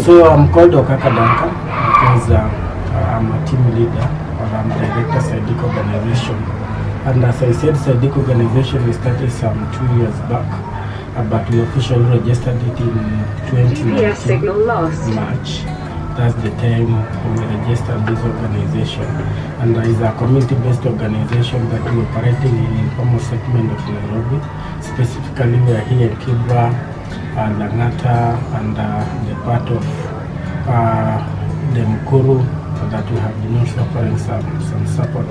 So I'm called Okaka Duncan because I'm a team leader or I'm director SIDIC organization. And as I said, SIDIC organization we started some 2 years back, but we officially registered it in 2019 March. That's the time we registered this organization. And it's a community-based organization that we're operating in informal settlement of Nairobi. Specifically, we are here in Kibra, Langata, and the part of the Mukuru that we have been also offering some support.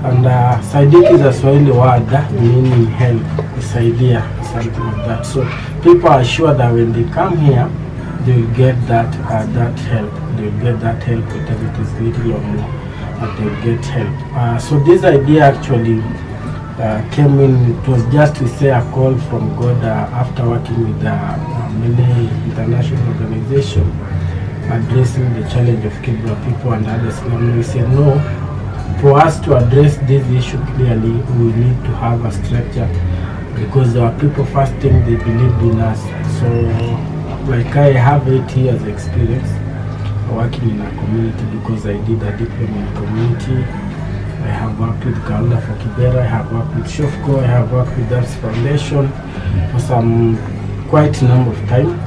And SIDIC is a Swahili word meaning help, kusaidia, something like that. So people are sure that when they come here, they will get that help. They will get that help, whatever it is, little or more, but they will get help. So this idea actually came in. It was just to say a call from God after working with many international organizations addressing the challenge of Kibra people and others. And we said no. For us to address this issue clearly, we need to have a structure because our people first thing they believed in us. So like I have 8 years experience working in a community because I did a diploma in community. I have worked with Kaunda for Kibera, I have worked with Shofco, I have worked with Arts Foundation for some quite number of time.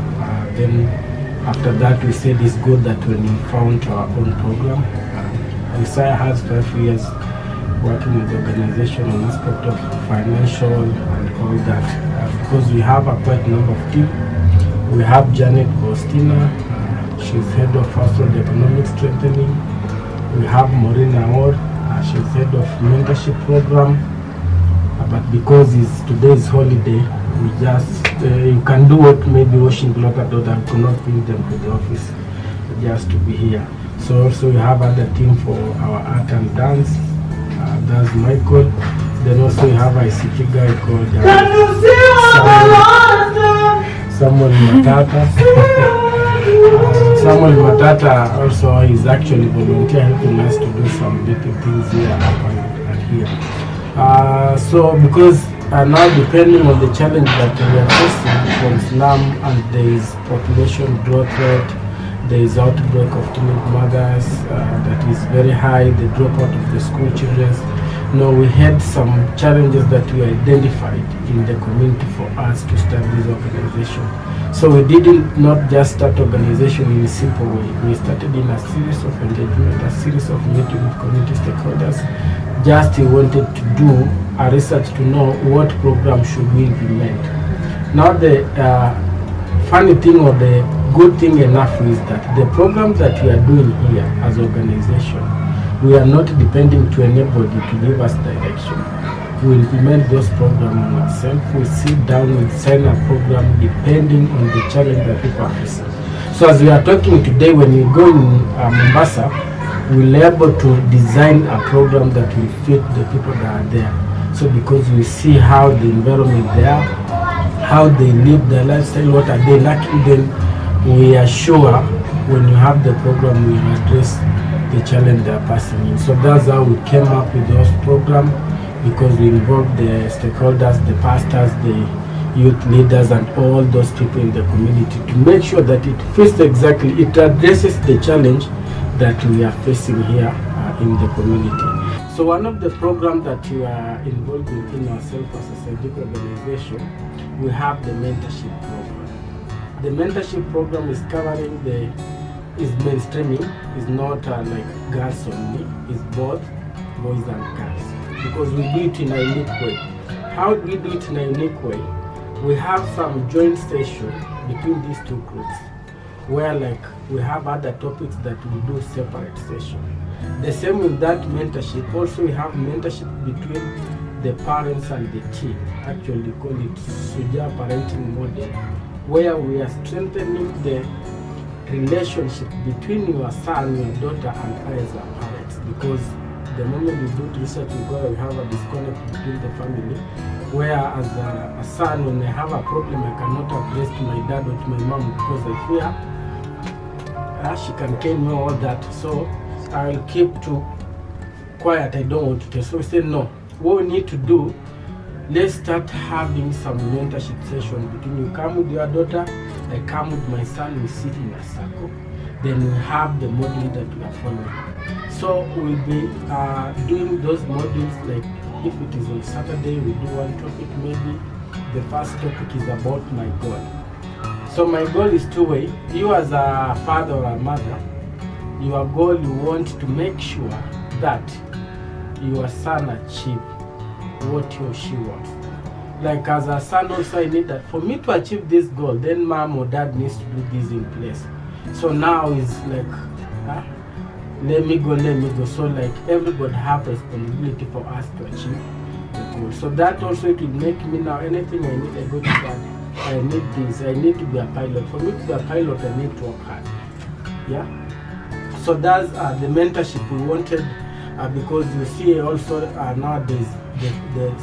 Then after that we said it's good that when we found our own program. Isaiah has 5 years working with the organization on aspect of financial and all that. Because we have a quite number of team. We have Janet Bostina, she's head of household economic strengthening. We have Maureen Aor, she's head of mentorship program. But because today's holiday, we just, you can do what maybe washing clothes at all, and cannot bring them to the office just to be here. So also we have other team for our art and dance, that's Michael. Then also we have ICT guy called Samuel Matata. Samuel Matata also is actually volunteer helping us to do some little things here and here. So because now depending on the challenge that we are facing from slum and there is population growth rate, there is outbreak of teenage mothers that is very high, the dropout of the school children. We had some challenges that we identified in the community for us to start this organization. So we did not just start organization in a simple way. We started in a series of engagement, a series of meetings with community stakeholders. Just we wanted to do a research to know what program should we implement. Now the funny thing or the good thing enough is that the program that we are doing here as organization, we are not depending to anybody to give us direction. We implement those programs on ourselves. We sit down and sign a program depending on the challenge that people are facing. So as we are talking today, when we go in Mombasa, we'll be able to design a program that will fit the people that are there. So because we see how the environment there, how they live their lifestyle, what are they lacking, then we are sure when you have the program, we will address the challenge they are passing in. So that's how we came up with those programs, because we involved the stakeholders, the pastors, the youth leaders, and all those people in the community to make sure that it fits exactly, it addresses the challenge that we are facing here in the community. So one of the programs that we are involved in ourselves as a SIDIC organization, we have the mentorship program. The mentorship program is covering is mainstreaming, is not like girls only, it's both boys and girls. Because we do it in a unique way. How do we do it in a unique way? We have some joint session between these two groups, where like we have other topics that we do separate session. The same with that mentorship. Also we have mentorship between the parents and the teen. Actually we call it Suja parenting model, where we are strengthening the relationship between your son, your daughter, and I as a parents. Because the moment we do research, we have a disconnect between the family, where as a son, when I have a problem, I cannot address to my dad or to my mom because I fear she can kill me or all that. So I'll keep to quiet, I don't want to tell. So we say no, what we need to do, let's start having some mentorship session between you come with your daughter I come with my son, we sit in a circle. Then we have the module that we are following. So we'll be doing those modules, like if it is on Saturday, we do one topic maybe. The first topic is about my goal. So my goal is two-way. You as a father or a mother, your goal, you want to make sure that your son achieve what he or she wants. Like as a son also, I need that. For me to achieve this goal, then mom or dad needs to do this in place. So now it's like, let me go. So like everybody have responsibility for us to achieve the goal. So that also, it will make me now, anything I need, I go to that. I need this, I need to be a pilot. For me to be a pilot, I need to work hard. Yeah. So that's the mentorship we wanted, because you see also nowadays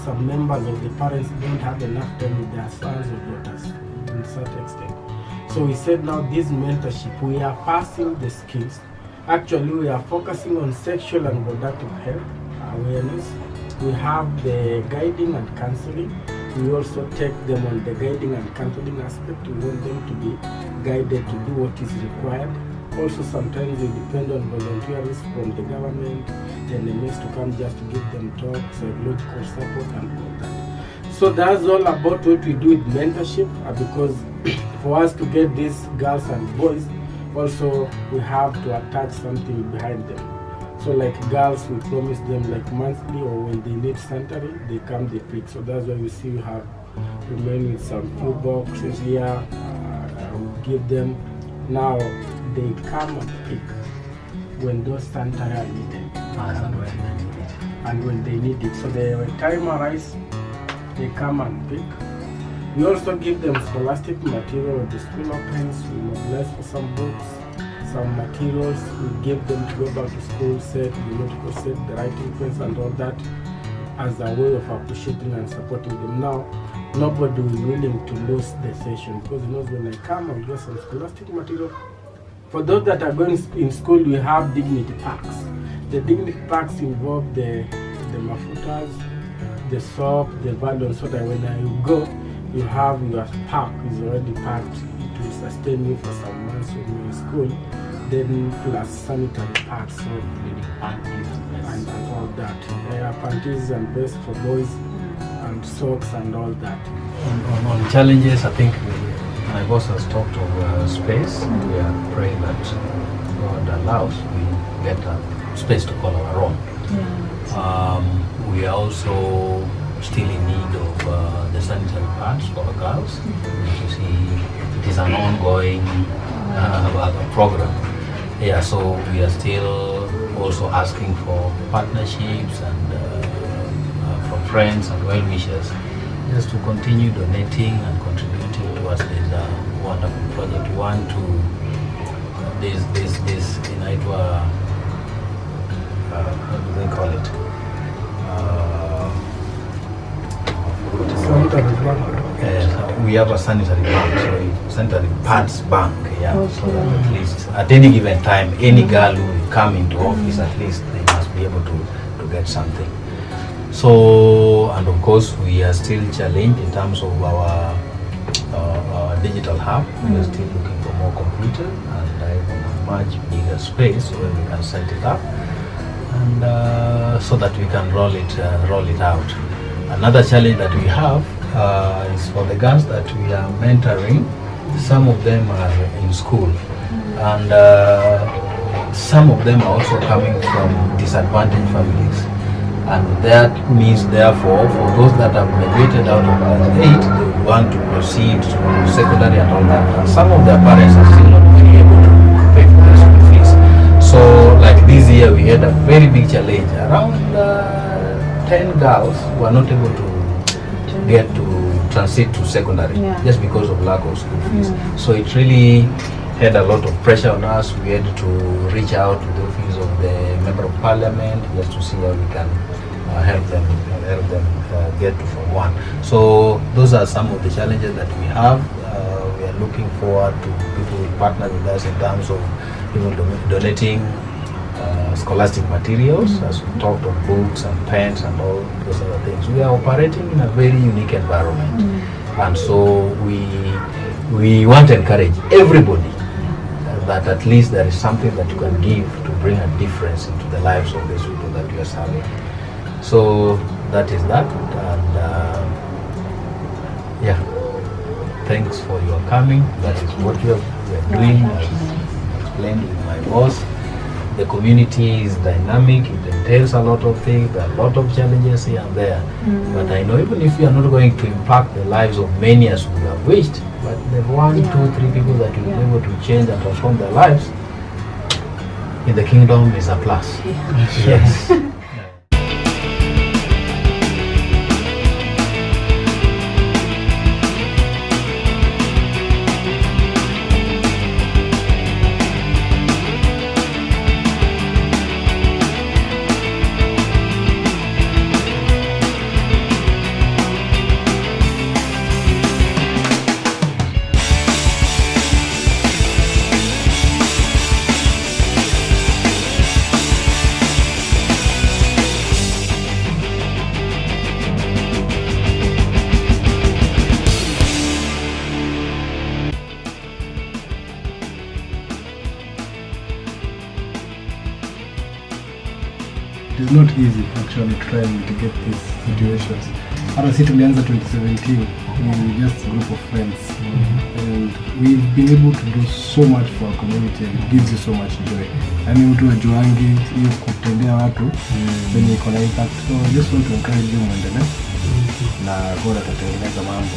some members of the parents don't have enough time with their sons or daughters in certain extent. So we said now this mentorship, we are passing the skills. Actually, we are focusing on sexual and reproductive health awareness. We have the guiding and counseling. We also take them on the guiding and counseling aspect. We want them to be guided to do what is required. Also, sometimes we depend on volunteers from the government and the needs to come just to give them talk, psychological support and all that. So that's all about what we do with mentorship, because for us to get these girls and boys, also we have to attach something behind them. So like girls, we promise them like monthly, or when they need sanitary, they come, they pick. So that's why we see we have remain with some few boxes here. We give them. Now they come and pick when those sanitary are needed. And when they need it. So when time arrives, they come and pick. We also give them scholastic material when the school opens. We mobilize for some books, some materials. We give them to go back to school, set the nautical set, the writing pens and all that, as a way of appreciating and supporting them. Now, nobody is willing to lose the session, because he knows when I come, I'll get some scholastic material. For those that are going in school, we have dignity packs. The dignity packs involve the mafutas, the soap, the balloon, so that when you go, you have your pack is already packed. It will sustain you for some months when you're in school. Then plus sanitary pads, so and all that. Panties and vests for boys, and socks and all that. On challenges, I think my boss has talked of space. We are praying that God allows we get a space to call our own. We are also still in need of the sanitary pads for our girls. You see, it is an ongoing program. Yeah, so we are still also asking for partnerships and from friends and well-wishers, just to continue donating and contributing towards this wonderful project. We want to this in Aitwa, what do they call it? We have a sanitary bank, so sanitary pads bank, yeah. Okay. So that at least at any given time, any girl who will come into office, at least they must be able to get something. So, and of course, we are still challenged in terms of our digital hub. We are still looking for more computers and even a much bigger space where we can set it up, and so that we can roll it out. Another challenge that we have is for the girls that we are mentoring. Some of them are in school, and some of them are also coming from disadvantaged families. And that means, therefore, for those that have graduated out of class 8, they want to proceed to secondary and all that. And some of their parents are still not really able to pay for their school fees. So, like this year, we had a very big challenge. Around 10 girls were not able to get to transit to secondary, just because of lack of school fees. So it really had a lot of pressure on us. We had to reach out to the office of the Member of Parliament just to see how we can help them get to Form 1. So those are some of the challenges that we have. We are looking forward to people who partner with us in terms of even donating scholastic materials, as we talked of books and pens and all those other things. We are operating in a very unique environment, and so we we want to encourage everybody that at least there is something that you can give to bring a difference into the lives of these people that you are serving. So that is that, and yeah, thanks for your coming. That is what we are doing, as explained with my boss. The community is dynamic, it entails a lot of things, there are a lot of challenges here and there. But I know even if we are not going to impact the lives of many as we have wished, but the 1, 2, 3 people that will be able to change and transform their lives in the kingdom is a plus. Yes. It is not easy actually trying to get these situations. Hata sisi tulianza 2017 we just a group of friends, and we've been able to do so much for our community, and it gives you so much joy. I mean, mtu ajuangi hiyo kutendea watu wenye iko na impact. So I just want to encourage you muendelee na God atatengeneza mambo.